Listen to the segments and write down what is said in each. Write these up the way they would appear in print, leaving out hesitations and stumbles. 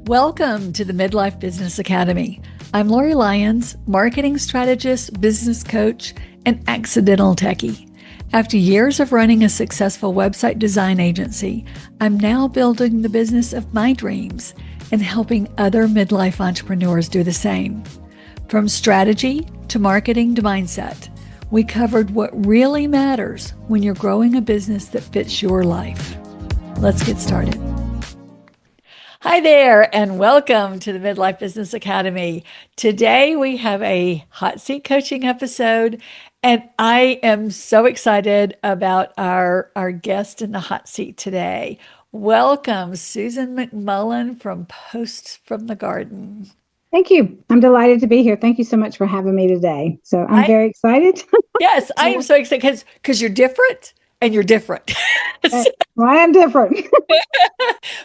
Welcome to the Midlife Business Academy. I'm Lori Lyons, marketing strategist, business coach, and accidental techie. After years of running a successful website design agency, I'm now building the business of my dreams and helping other midlife entrepreneurs do the same. From strategy to marketing to mindset, we covered what really matters when you're growing a business that fits your life. Let's get started. Hi there, and welcome to the Midlife Business Academy. Today we have a hot seat coaching episode, and I am so excited about our guest in the hot seat today. Welcome, Susan McMullen from Posts from the Garden. Thank you. I'm delighted to be here. Thank you so much for having me today. So I'm very excited. Yes, I am so excited because you're different and you're different. Well, I am different.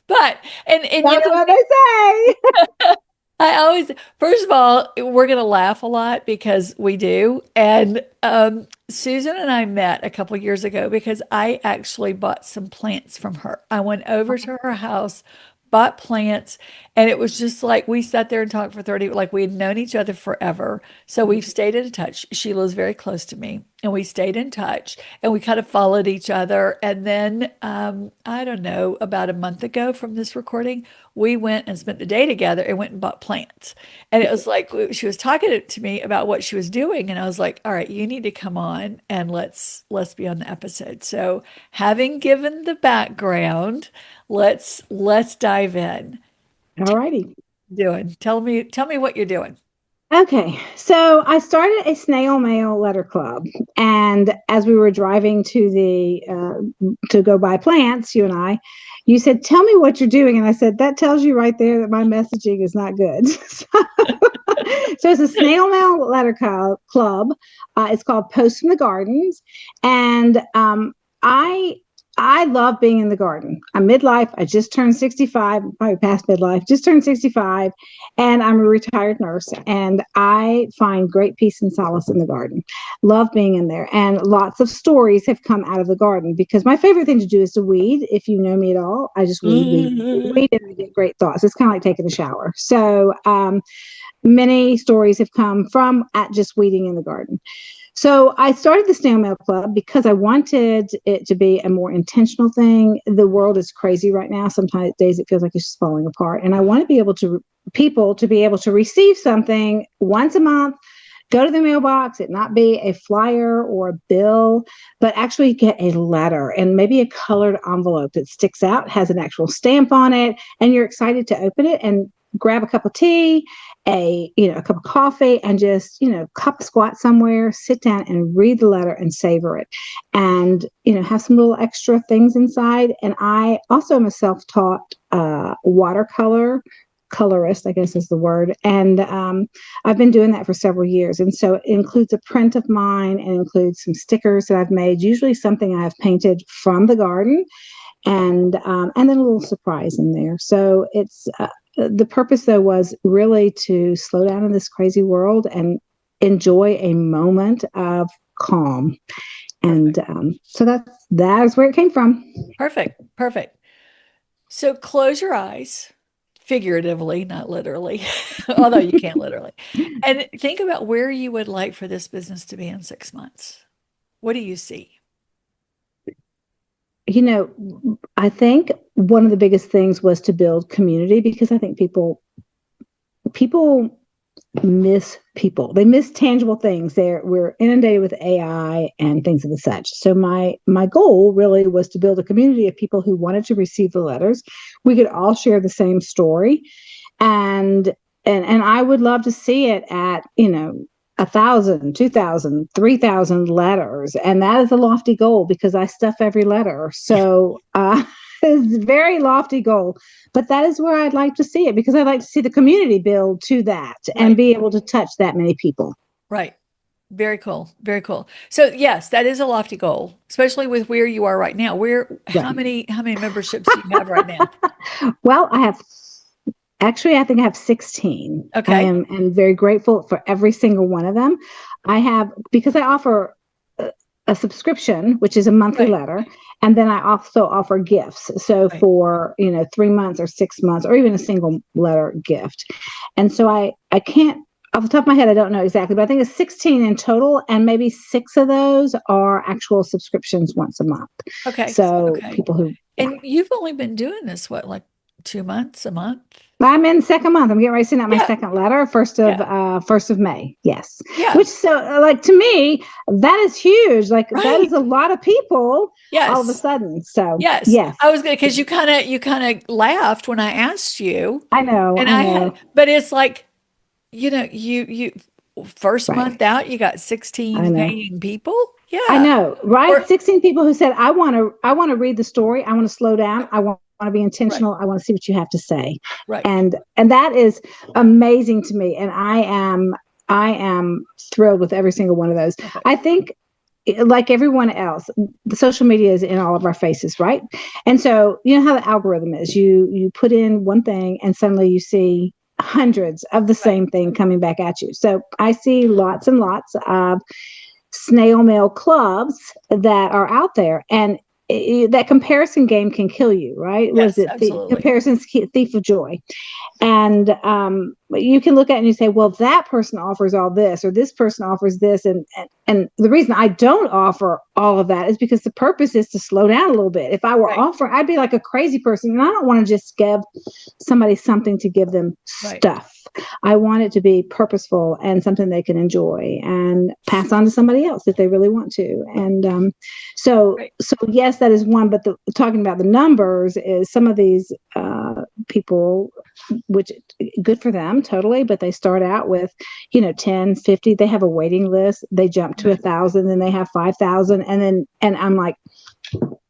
But That's what they say. I always, first of all, we're going to laugh a lot because we do. And Susan and I met a couple years ago because I actually bought some plants from her. I went over to her house, bought plants, and it was just like we sat there and talked for 30, like we had known each other forever. So we've stayed in touch. She lives very close to me, and we stayed in touch and we kind of followed each other. And then, I don't know, about a month ago from this recording, we went and spent the day together and went and bought plants. And it was like she was talking to me about what she was doing, and I was like, all right, you need to come on and let's be on the episode. So having given the background, let's dive in. All righty. Tell me what you're doing. Okay. So I started a snail mail letter club. And as we were driving to go buy plants, you said, tell me what you're doing. And I said, that tells you right there that my messaging is not good. So it's a snail mail letter club. It's called Posts from the Gardens. And I love being in the garden. I'm midlife. I just turned 65, probably past midlife, just turned 65, and I'm a retired nurse. And I find great peace and solace in the garden. Love being in there. And lots of stories have come out of the garden because my favorite thing to do is to weed. If you know me at all, I just weed, and I get great thoughts. It's kind of like taking a shower. So many stories have come from at just weeding in the garden. So I started the Snail Mail Club because I wanted it to be a more intentional thing. The world is crazy right now. Sometimes days it feels like it's just falling apart. And I want to be able to people to be able to receive something once a month, go to the mailbox, it not be a flyer or a bill, but actually get a letter and maybe a colored envelope that sticks out, has an actual stamp on it, and you're excited to open it and grab a cup of tea, a cup of coffee, and just cup squat somewhere, sit down and read the letter and savor it, and have some little extra things inside. And I also am a self-taught watercolor colorist, I guess is the word, and I've been doing that for several years. And so it includes a print of mine and includes some stickers that I've made, usually something I've painted from the garden, and then a little surprise in there. So it's the purpose, though, was really to slow down in this crazy world and enjoy a moment of calm. And so that is where it came from. Perfect. So close your eyes, figuratively, not literally, although you can't literally, and think about where you would like for this business to be in 6 months. What do you see? I think one of the biggest things was to build community, because I think people miss people. They miss tangible things. We're inundated with AI and things of the such. So my goal really was to build a community of people who wanted to receive the letters. We could all share the same story, and I would love to see it at 1,000, 2,000, 3,000 letters. And that is a lofty goal because I stuff every letter. So it's a very lofty goal, but that is where I'd like to see it, because I'd like to see the community build to that and be able to touch that many people. Right. Very cool. Very cool. So yes, that is a lofty goal, especially with where you are right now. How many memberships do you have right now? Well, I think I have 16. Okay. I am very grateful for every single one of them. Because I offer a subscription, which is a monthly Right. letter, and then I also offer gifts. So Right. for 3 months or 6 months, or even a single letter gift. And so I can't, off the top of my head, I don't know exactly, but I think it's 16 in total, and maybe six of those are actual subscriptions once a month. Okay. So Okay. people who, yeah. And you've only been doing this, what, like 2 months, a month? I'm in second month. I'm getting ready to send out my Yeah. second letter, Yeah. first of May. Yes, Yeah. which so like to me that is huge. Like that is Right. a lot of people all of a Yes. sudden. So Yes. yes, I was gonna, because you kind of laughed when I asked you, I know, and I I know, had, but it's like, you first right? month out, you got I 16 know, paying people. I Yeah. know, right? Or 16 people who said, I want to read the story. I want to slow down. I want to be right. intentional. I want to see what you have to say, Right. and that is amazing to me. And I am thrilled with every single one of those. Okay. I think like everyone else, the social media is in all of our faces, right? And so you know how the algorithm is. You put in one thing and suddenly you see hundreds of the Right. same thing coming back at you. So I see lots and lots of snail mail clubs that are out there, and that comparison game can kill you, right? Was Yes, it the absolutely. comparison's thief of joy? And you can look at it and you say, well, that person offers all this, or this person offers this, and the reason I don't offer all of that is because the purpose is to slow down a little bit. If I were Right. offering, I'd be like a crazy person, and I don't want to just give somebody something to give them Right. stuff. I want it to be purposeful and something they can enjoy and pass on to somebody else if they really want to. And Right. so yes, that is one. But talking about the numbers is some of these people, which good for them totally, but they start out with 10, 50. They have a waiting list, they jump to Right. 1,000, then they have 5,000, and I'm like,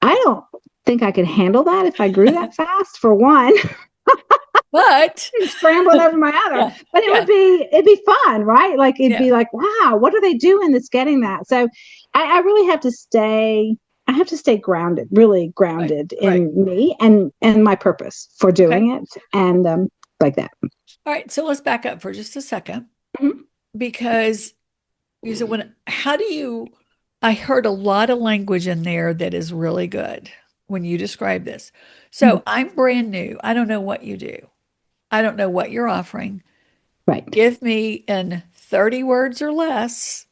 I don't think I could handle that if I grew that fast, for one. But Scrambling over my other, yeah. but Yeah. it'd be fun, right? Like it'd Yeah. be like, wow, what are they doing that's getting that? So I really have to stay, I have to stay grounded, really Right. grounded Right. in me and my purpose for Okay. doing it, and like that. All right. So let's back up for just a second, Mhm. because you said, how do you, I heard a lot of language in there that is really good when you describe this. Mhm. So I'm brand new. I don't know what you do. I don't know what you're offering. Right. Give me in 30 words or less.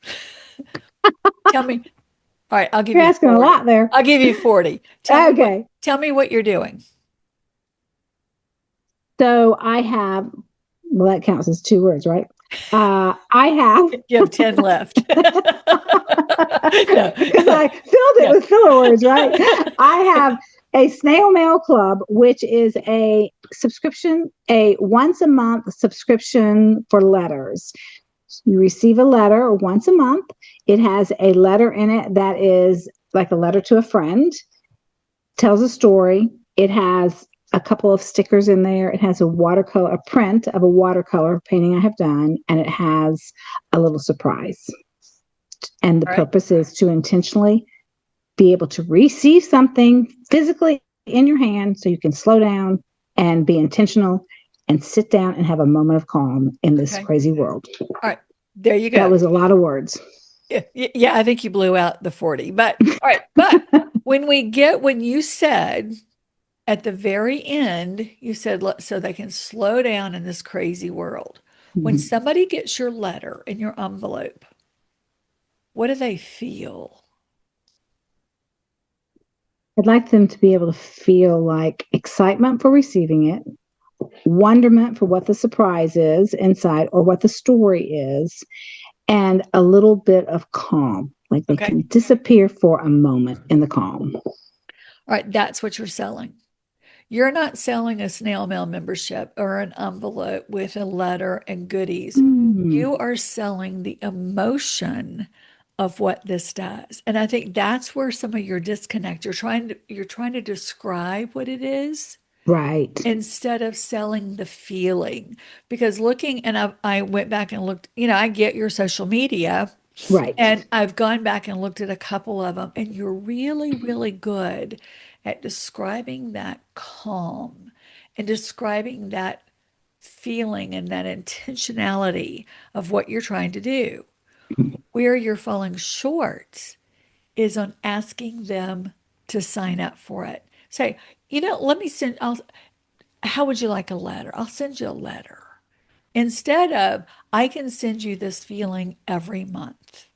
Tell me. All right, I'll give You're you asking a 40. lot there. I'll give you 40. Okay. Tell me what you're doing. So I have, well, that counts as two words, right? I have, You have 10 left. No. because I filled it Yeah. with filler words, right? I have a snail mail club, which is a subscription, a once a month subscription for letters. You receive a letter once a month. It has a letter in it that is like a letter to a friend, tells a story. It has a couple of stickers in there. It has a print of a watercolor painting I have done, and it has a little surprise. And the All right. purpose is to intentionally be able to receive something physically in your hand so you can slow down and be intentional and sit down and have a moment of calm in this Okay. crazy world. All right. There you That go. was a lot of words. Yeah, yeah, I think you blew out the 40. But all right. But when you said at the very end, you said, so they can slow down in this crazy world. When Mhm. somebody gets your letter in your envelope, what do they feel? I'd like them to be able to feel like excitement for receiving it, wonderment for what the surprise is inside or what the story is, and a little bit of calm. Like they Okay. can disappear for a moment in the calm. All right. That's what you're selling. You're not selling a snail mail membership or an envelope with a letter and goodies. Mm, You are selling the emotion of what this does. And I think that's where some of your disconnect. You're trying to describe what it is right, instead of selling the feeling. Because I went back and looked, I get your social media, right. and I've gone back and looked at a couple of them, and you're really, really good at describing that calm and describing that feeling and that intentionality of what you're trying to do. Where you're falling short is on asking them to sign up for it. Say, let me send, how would you like a letter? I'll send you a letter. Instead of, I can send you this feeling every month.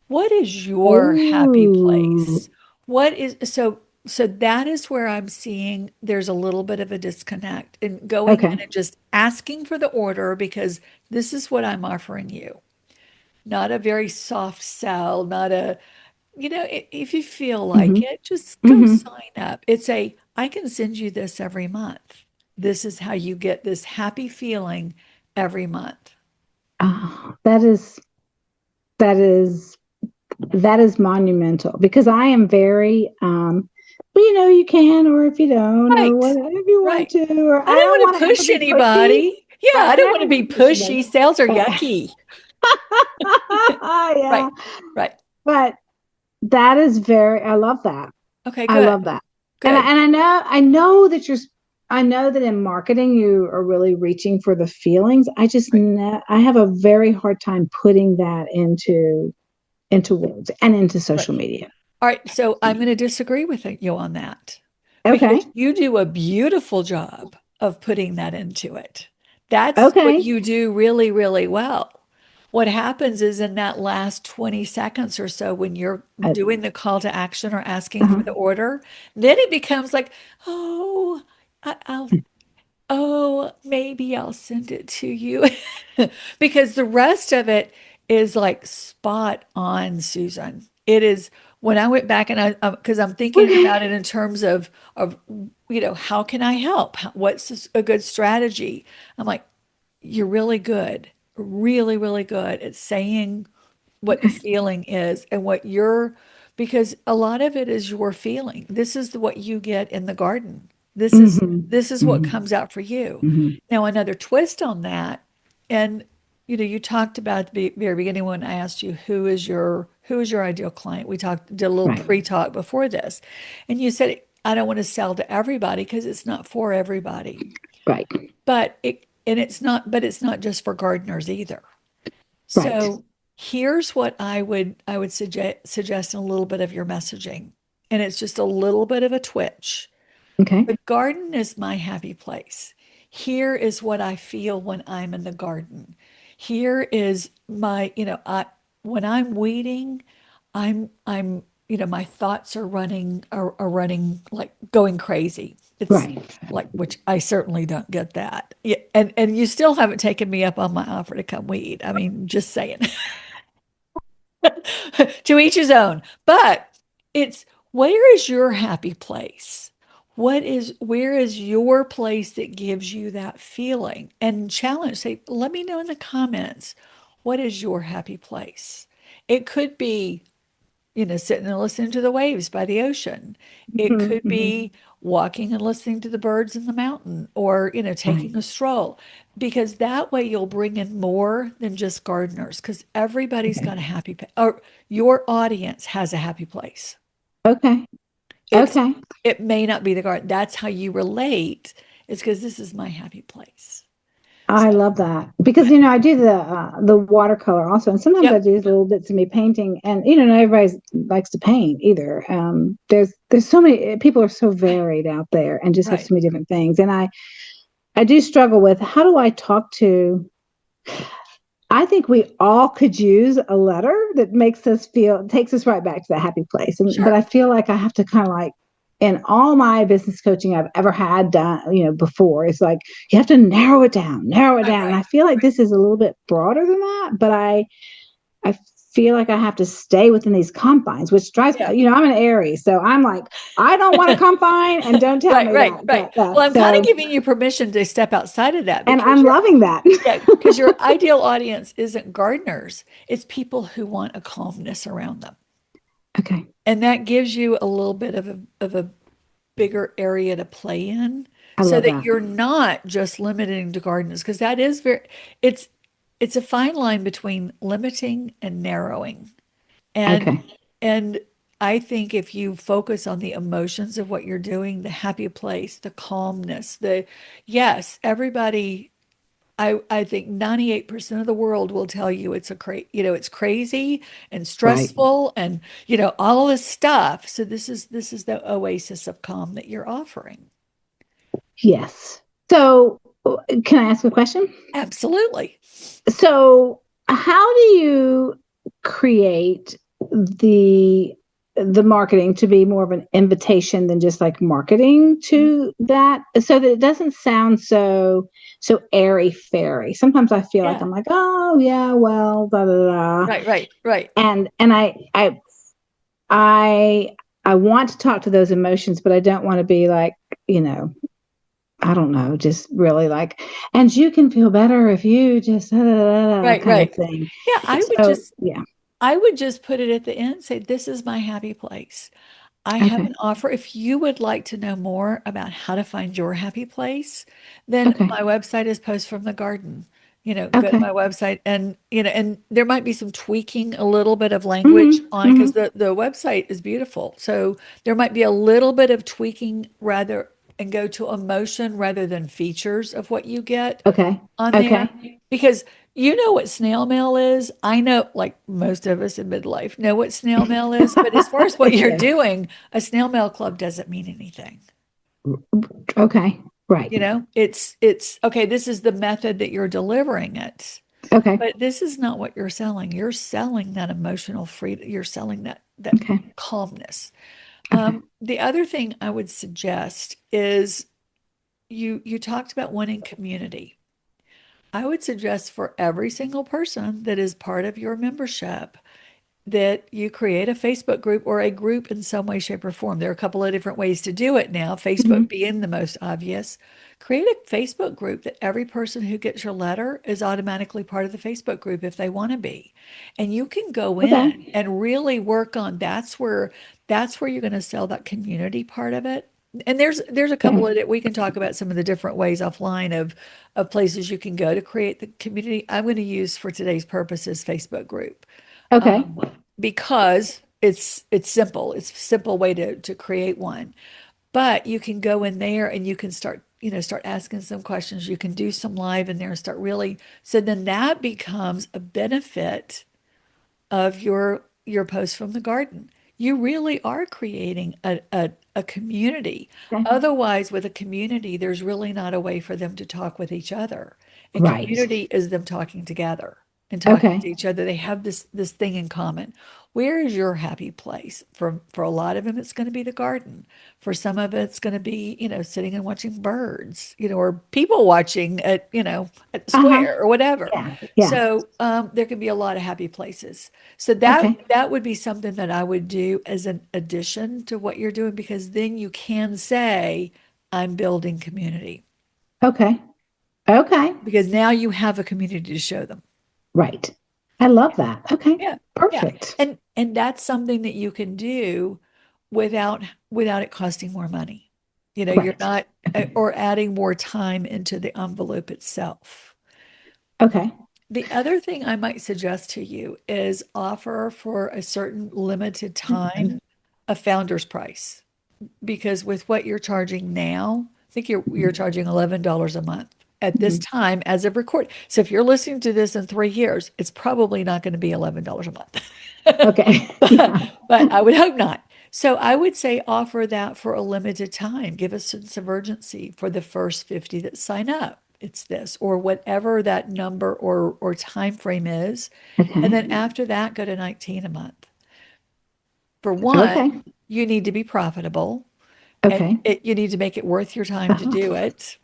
What is your happy Oh, place? What is so that is where I'm seeing there's a little bit of a disconnect in going in okay. and just asking for the order because this is what I'm offering you. Not a very soft sell, not a, if you feel like Hmm. it, just go Hmm. sign up. It's a, I can send you this every month. This is how you get this happy feeling every month. Oh, that is that is monumental because I am very well, you can or if you don't or Right. whatever you want Right. to, or I I don't don't want to want to ever push be pushy. anybody. Yeah, Right. I I don't want never to want be to push pushy. anybody. Sales are But yucky. yeah. Right. Right. But that is very I love that. Okay, I good. love that. Good. And I know that I know that in marketing you are really reaching for the feelings. Right. I have a very hard time putting that into words and into Right. social media. All right. So I'm going to disagree with you on that Okay. because you do a beautiful job of putting that into it. That's what Okay. you do really, really well. What happens is in that last 20 seconds or so, when you're Uh, doing the call to action or asking for uh-huh. the order, then it becomes like, oh, I'll oh, maybe I'll send it to you. Because the rest of it is like spot on, Susan. It is when I went back and because I'm thinking Okay. about it in terms of how can I help? What's a good strategy? I'm like, you're really good, really, really good at saying what the Okay. feeling is and what you're, because a lot of it is your feeling. This is what you get in the garden. This is Hmm. this is what Hmm. comes out for you. Hmm. Now another twist on that, and you talked about at the very beginning when I asked you who is your ideal client. We did a little Right. pre-talk before this, and you said I don't want to sell to everybody because it's not for everybody. Right. But it's not just for gardeners either. Right. So here's what I would suggest in a little bit of your messaging. And it's just a little bit of a twitch. Okay. The garden is my happy place. Here is what I feel when I'm in the garden. Here is when I'm weeding, my thoughts are running like going crazy. It's Right. like, which I certainly don't get that. Yeah, and you still haven't taken me up on my offer to come weed. I mean, just saying. To each his own. But it's, where is your happy place? Where is your place that gives you that feeling? And challenge, say, let me know in the comments, what is your happy place? It could be, sitting and listening to the waves by the ocean. It Hmm. could Hmm. be walking and listening to the birds in the mountain or, Right. taking a stroll, because that way you'll bring in more than just gardeners because everybody's Okay. got a happy, or your audience has a happy place. Okay. It's, Okay. it may not be the garden. That's how you relate. It's because this is my happy place. I So, love that because good. I do the watercolor also, and sometimes I Yep. do little bits of me painting, and not everybody likes to paint either. There's so many people are so Right. varied out there, and just have Right. so many different things, and I do struggle with how do I talk to. I think we all could use a letter that takes us right back to that happy place. But Sure. I feel like I have to kind of like, in all my business coaching I've ever had done, before, it's like you have to narrow it down, narrow it Right. down. And Right. I feel like Right. this is a little bit broader than that, but I feel like I have to stay within these confines, which drives Yeah. me, I'm an Aries. So I'm like, I don't want to confine and don't tell Right, me right, that. right. Well, I'm kind of So, giving you permission to step outside of that and because I'm loving that. your ideal audience isn't gardeners. It's people who want a calmness around them. Okay. And that gives you a little bit of a bigger area to play in I so love that that. you're not just limiting to gardeners because that is it's it's a fine line between limiting and narrowing. And Okay. and I think if you focus on the emotions of what you're doing, the happy place, the calmness, yes, everybody, I think 98% of the world will tell you it's crazy and Right. stressful and all this stuff. So this is the oasis of calm that you're offering. Yes. So, can I ask a question? Absolutely. So, how do you create the the marketing to be more of an invitation than just like marketing Mhm. to that, so that it doesn't sound so airy fairy? Sometimes I feel like Yeah. I'm like, oh yeah, well, da da da, Right, right, right. and I I want to talk to those emotions, but I don't want to be like, you know, I don't know, just really like, and you can feel better if you just da, da, da, da, Right, kind of right. thing. Yeah, So, yeah. I would just put it at the end, say, this is my happy place. I have Okay. an offer. If you would like to know more about how to find your happy place, then Okay. my website is Post from the Garden. Go to Okay. my website and there might be some tweaking a little bit of language Hmm. on Hmm. because the website is beautiful. So there might be a little bit of tweaking rather and go to emotion rather than features of what you get Okay. on there Okay. because you know what snail mail is. I know, like most of us in midlife know what snail mail is, but as far as what you're Yes. doing, a snail mail club doesn't mean anything. Okay. Right. It's okay, this is the method that you're delivering it, Okay. but this is not what you're selling. You're selling that emotional freedom. You're selling that Okay. calmness. Okay. The other thing I would suggest is you talked about wanting community. I would suggest for every single person that is part of your membership that you create a Facebook group or a group in some way, shape, or form. There are a couple of different ways to do it now, Facebook Hmm. being the most obvious. Create a Facebook group that every person who gets your letter is automatically part of the Facebook group if they want to be. And you can go in Okay. and really work on that's where you're going to sell that community part of it. And there's a couple Okay. of it. We can talk about some of the different ways offline of places you can go to create the community. I'm going to use for today's purposes Facebook group Okay. um, because it's simple. It's a simple way to create one. But you can go in there and you can start asking some questions. You can do some live in there and start really. So then that becomes a benefit of your post from the garden. You really are creating a community. Okay. Otherwise, with a community, there's really not a way for them to talk with each other. A Right. community is them talking together and talking to Okay. each other. They have this thing in common. Where is your happy place? For a lot of them, it's going to be the garden. For some of it, it's going to be, sitting and watching birds, or people watching at the Uh-huh. square or whatever. Yeah. Yeah. So there can be a lot of happy places. So that Okay. that would be something that I would do as an addition to what you're doing because then you can say, I'm building community Okay. Okay. because now you have a community to show them. Right. I love that. Okay. Yeah. Yeah. Perfect. And that's something that you can do without without it costing more money. You're Right. not Okay. or adding more time into the envelope itself. Okay. The other thing I might suggest to you is offer for a certain limited time a founder's price because with what you're charging now, I think you're charging $11 a month at this Mhm. time as of record. So if you're listening to this in 3 years, it's probably not going to be $11 a month. Okay. but, Yeah. but I would hope not. So I would say offer that for a limited time. Give a sense of urgency for the first 50 that sign up. It's this or whatever that number or time frame is. And Okay. then after that, go to 19 a month. For one, Okay. you need to be profitable and Okay. you need to make it worth your time to do it,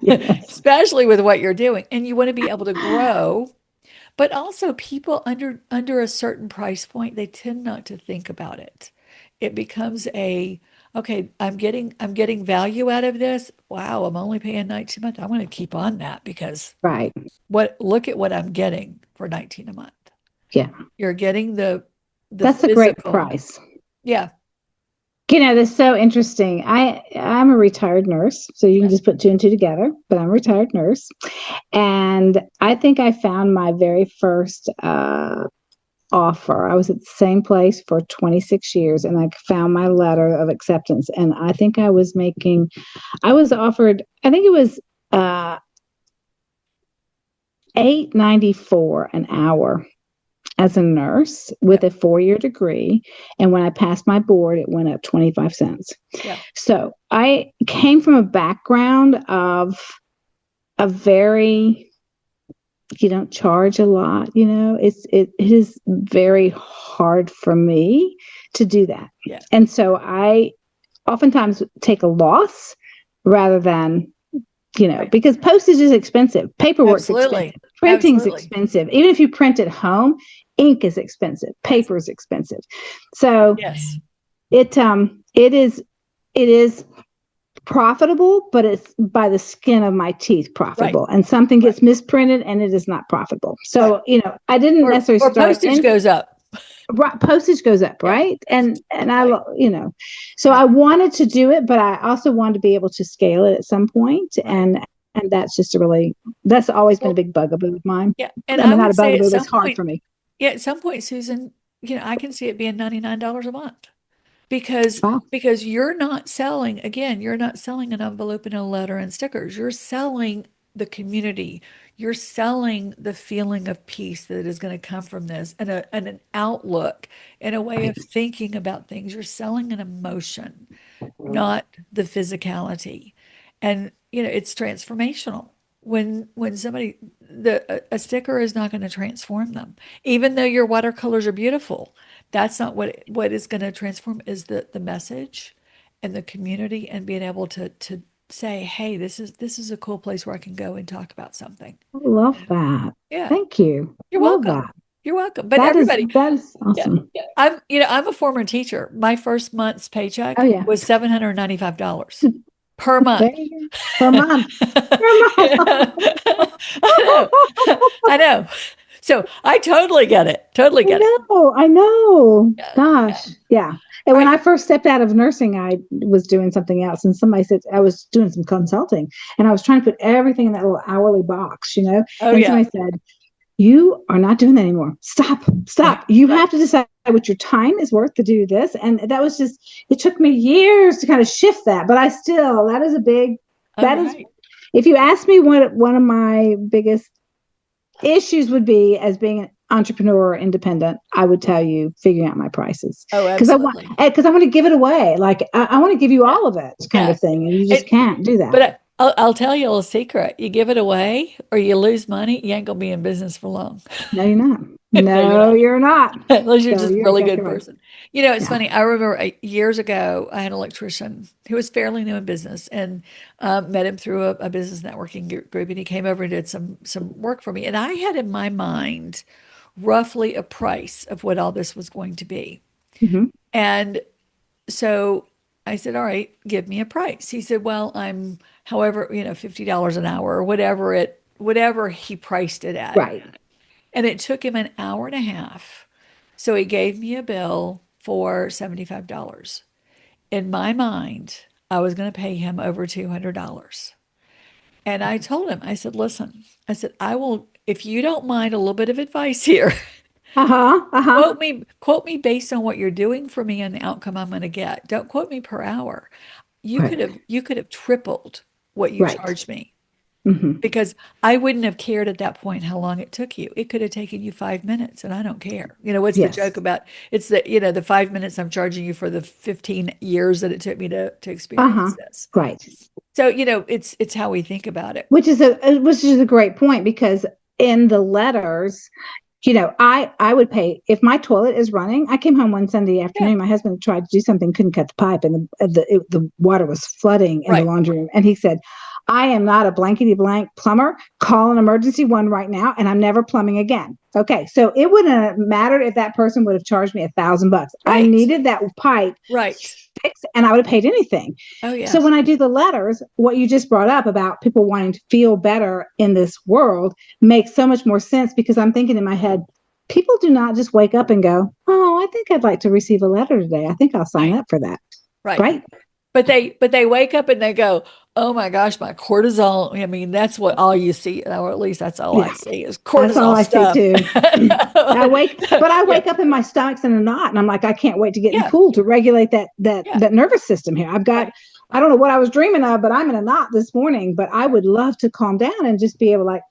Yes. especially with what you're doing. And you want to be able to grow, but also people under a certain price point, they tend not to think about it. It becomes okay, I'm getting value out of this. Wow, I'm only paying 19 a month. I'm going to keep on that because Right. look at what I'm getting for 19 a month. Yeah. You're getting the That's a great physical. price. Yeah. You know, that's so interesting. I'm a retired nurse, so you can Yeah. just put two and two together, but I'm a retired nurse. And I think I found my very first offer. I was at the same place for 26 years and I found my letter of acceptance. And I think I was offered, I think it was uh $8.94 an hour as a nurse with a 4-year degree. And when I passed my board, it went up 25 cents. Yeah. So I came from a background of a very, you don't charge a lot, it is very hard for me to do that. Yeah. And so I oftentimes take a loss rather than, because postage is expensive, paperwork's expensive, printing's expensive. Even if you print at home, ink is expensive, paper is expensive. So yes, it is profitable, but it's by the skin of my teeth profitable. Right. And something gets misprinted and it is not profitable. So, I didn't necessarily start. Postage goes up. Postage goes up, right? And I, so I wanted to do it, but I also wanted to be able to scale it at some point. Right. And that's just that's always been a big bugaboo of mine. Yeah. And I mean, not a bugaboo, but it's hard for me. Yeah. At some point, Susan, I can see it being $99 a month because you're not selling an envelope and a letter and stickers. You're selling the community. You're selling the feeling of peace that is going to come from this and an outlook and a way of thinking about things. You're selling an emotion, not the physicality. And, it's transformational. When somebody, a sticker is not going to transform them, even though your watercolors are beautiful. That's not what is going to transform is the message and the community and being able to say, hey, this is a cool place where I can go and talk about something. I love that. Yeah. Thank you. You're welcome. You're welcome. But that is awesome. Yeah. I'm a former teacher. My first month's paycheck was $795 per month. Per month. I know. So I totally get it. I know. Gosh. Yeah. And when I first stepped out of nursing, I was doing something else. And somebody said, I was doing some consulting and I was trying to put everything in that little hourly box, and somebody said, you are not doing that anymore. Stop. You have to decide what your time is worth to do this. And that was it took me years to kind of shift that, but that is a big, if you ask me what one of my biggest issues would be as being an entrepreneur or independent, I would tell you figuring out my prices. Oh, absolutely. Because I want to give it away. Like I want to give you all of it kind of thing. And you just can't do that. But I'll tell you a little secret. You give it away or you lose money, you ain't going to be in business for long. No, you're not. No, you're not. Unless you're just a really good person. It's funny. I remember years ago, I had an electrician who was fairly new in business and met him through a business networking group. And he came over and did some work for me. And I had in my mind roughly a price of what all this was going to be. Mm-hmm. And so I said, all right, give me a price. He said, well, I'm however, $50 an hour or whatever he priced it at. Right. And it took him an hour and a half. So he gave me a bill for $75. In my mind, I was going to pay him over $200. And I told him, I said, listen, I will, if you don't mind a little bit of advice here, quote me based on what you're doing for me and the outcome I'm going to get. Don't quote me per hour. You could have tripled what you charged me. Mm-hmm. Because I wouldn't have cared at that point how long it took you. It could have taken you 5 minutes and I don't care. What's the joke about? It's the 5 minutes I'm charging you for the 15 years that it took me to experience this. Right. So, it's how we think about it. Which is a great point because in the letters, I would pay if my toilet is running. I came home one Sunday afternoon. My husband tried to do something, couldn't cut the pipe, and the water was flooding in the laundry room. And he said, I am not a blankety blank plumber. Call an emergency one right now, and I'm never plumbing again. Okay, so it wouldn't have mattered if that person would have charged me $1,000. Right. I needed that pipe fixed, and I would have paid anything. Oh yeah. So when I do the letters, what you just brought up about people wanting to feel better in this world makes so much more sense because I'm thinking in my head, people do not just wake up and go, "Oh, I think I'd like to receive a letter today. I think I'll sign up for that." Right. But they wake up and they go, oh my gosh, my cortisol. I mean, that's what all you see, or at least that's all I see is cortisol. That's all I see too. I wake up and my stomach's in a knot, and I'm like, I can't wait to get in the pool to regulate that nervous system here. I've got, I don't know what I was dreaming of, but I'm in a knot this morning. But I would love to calm down and just be able to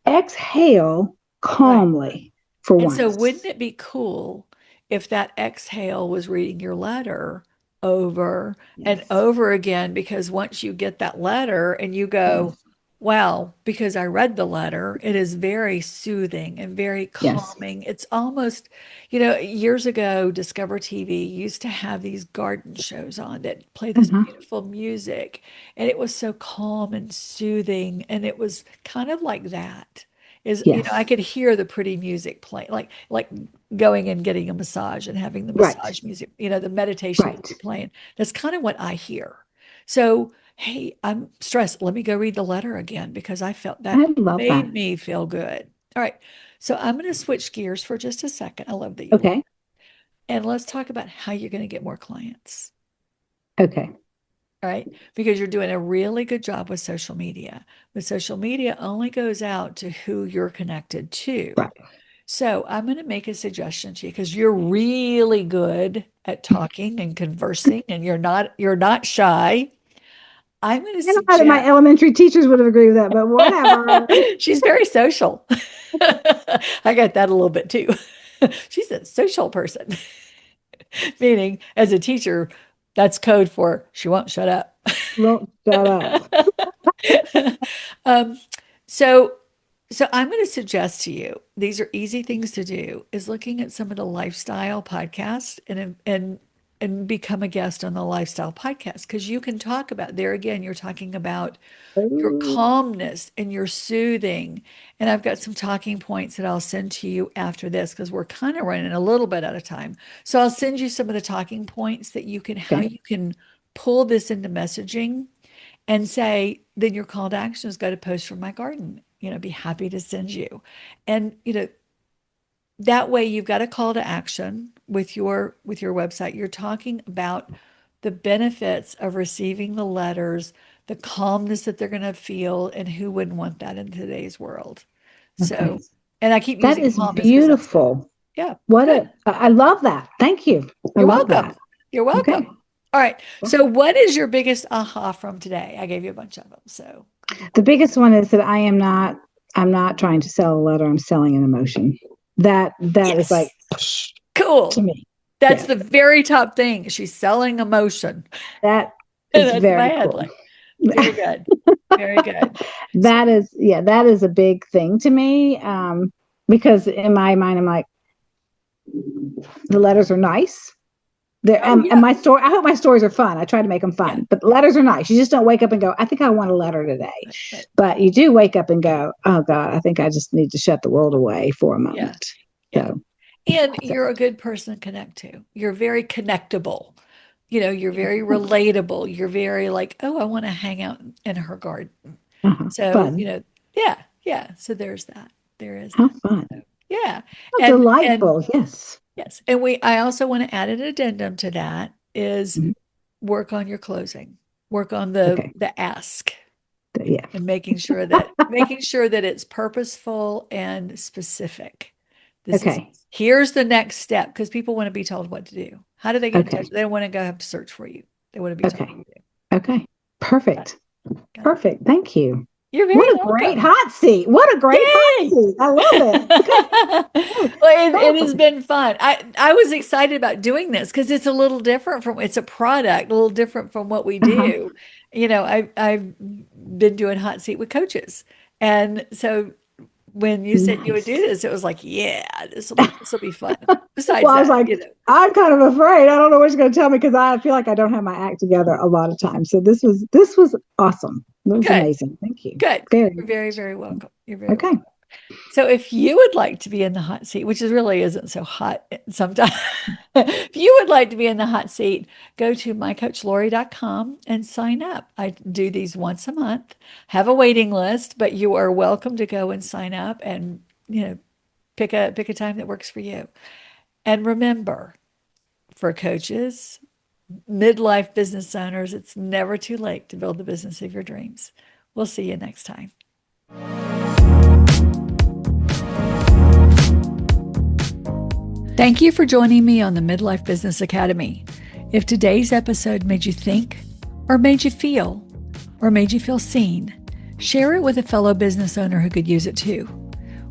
exhale Right. calmly for And so wouldn't once. it be cool if that exhale was reading your letter over and Yes. over again? Because once you get that letter and you go, Yes. wow, because I read the letter, it is very soothing and very Yes. calming. It's almost, years ago, Discover TV used to have these garden shows on that play this Uh-huh. beautiful music, and it was so calm and soothing. And it was kind of like that is, I Yes. could hear the pretty music playing, like going and getting a massage and having the Right. massage music, the meditation Right. music playing. That's kind of what I hear. So, hey, I'm stressed. Let me go read the letter again because I felt that I love that. made me feel good. All right. So I'm going to switch gears for just a second. I love that you Okay. and let's talk about how you're going to get more clients. Okay. All right. Because you're doing a really good job with social media. But social media only goes out to who you're connected to. Right. So I'm going to make a suggestion to you because you're really good at talking and conversing and you're not shy. I'm going to I don't know that my suggest elementary teachers would have agreed with that, but whatever. she's very social. I got that a little bit too. She's a social person, meaning as a teacher, that's code for she won't shut up. Don't shut up. um, so so I'm going to suggest to you, these are easy things to do, is looking at some of the lifestyle podcasts and become a guest on the lifestyle podcast because you can talk about there again, you're talking about your Ooh, calmness and your soothing. And I've got some talking points that I'll send to you after this because we're kind of running a little bit out of time. So I'll send you some of the talking points that how okay. you can pull this into messaging and say, then your call to action is go to post from my garden. Be happy to send you. And that way you've got a call to action with your website. You're talking about the benefits of receiving the letters, the calmness that they're going to feel, and who wouldn't want that in today's world. Okay. So, and I keep That using is calmness because that's good. beautiful. Yeah, What good. I love that. Thank you. I You're love welcome. that. You're Okay. welcome. All right. So, what is your biggest aha from today? I gave you a bunch of them. So, The biggest one is that I'm not trying to sell a letter, I'm selling an emotion. That is like yes, to cool. me. That's Yes. the very top thing. She's selling emotion. That And is that's my very cool. headline. Very good. Very good. So, That is, yeah, that is a big thing to me. Because in my mind, I'm like, the letters are nice. They're, oh and yeah. my story, I hope my stories are fun. I try to make them Yeah. fun, but letters are nice. You just don't wake up and go, I think I want a letter today. Right. But you do wake up and go, oh God, I think I just need to shut the world away for a Yeah. moment. Yeah. So, And so you're a good person to connect to. You're very connectable. You're very relatable. You're very like, oh, I want to hang out in her garden. So, fun. yeah, yeah. So there's that. There is How that. fun. So, yeah. How And delightful. Yes. yes. And I also want to add an addendum to that is Mhm. work on your closing. Work on the Okay. the ask Yeah. and making sure that it's purposeful and specific. This is Okay. here's the next step because people want to be told what to do. How do they get in touch? Okay. They don't want to go have to search for you. They want to be told Okay. what to do. Okay. Got it. Perfect. Got it. Perfect. Thank you. You're very What a great welcome. hot seat. What a great hot Yay! seat. I love it. Okay. Well, Oh, it has perfect. been fun. I was excited about doing this because it's a little different it's a product, a little different from what we Uh-huh. do. I've been doing hot seat with coaches. And so when you said you would do Nice. this, it was like, yeah, this will be fun. Besides Well, I was that, like, I'm kind of afraid. I don't know what you're going to tell me because I feel like I don't have my act together a lot of times. So this was awesome. It was good, amazing. Thank you. good. Very You're very, much. very welcome. You're very Okay. welcome. So if you would like to be in the hot seat, which is really isn't so hot sometimes, if you would like to be in the hot seat, go to mycoachlori.com and sign up. I do these once a month, have a waiting list, but you are welcome to go and sign up and, pick a time that works for you. And remember, for coaches, midlife business owners, it's never too late to build the business of your dreams. We'll see you next time. Thank you for joining me on the Midlife Business Academy. If today's episode made you think, or made you feel seen, Share it with a fellow business owner who could use it too.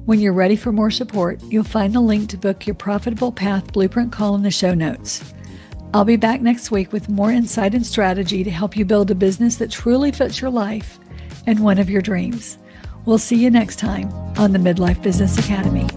When you're ready for more support, you'll find the link to book your Profitable Path Blueprint call in the show notes. I'll be back next week with more insight and strategy to help you build a business that truly fits your life and one of your dreams. We'll see you next time on the Midlife Business Academy.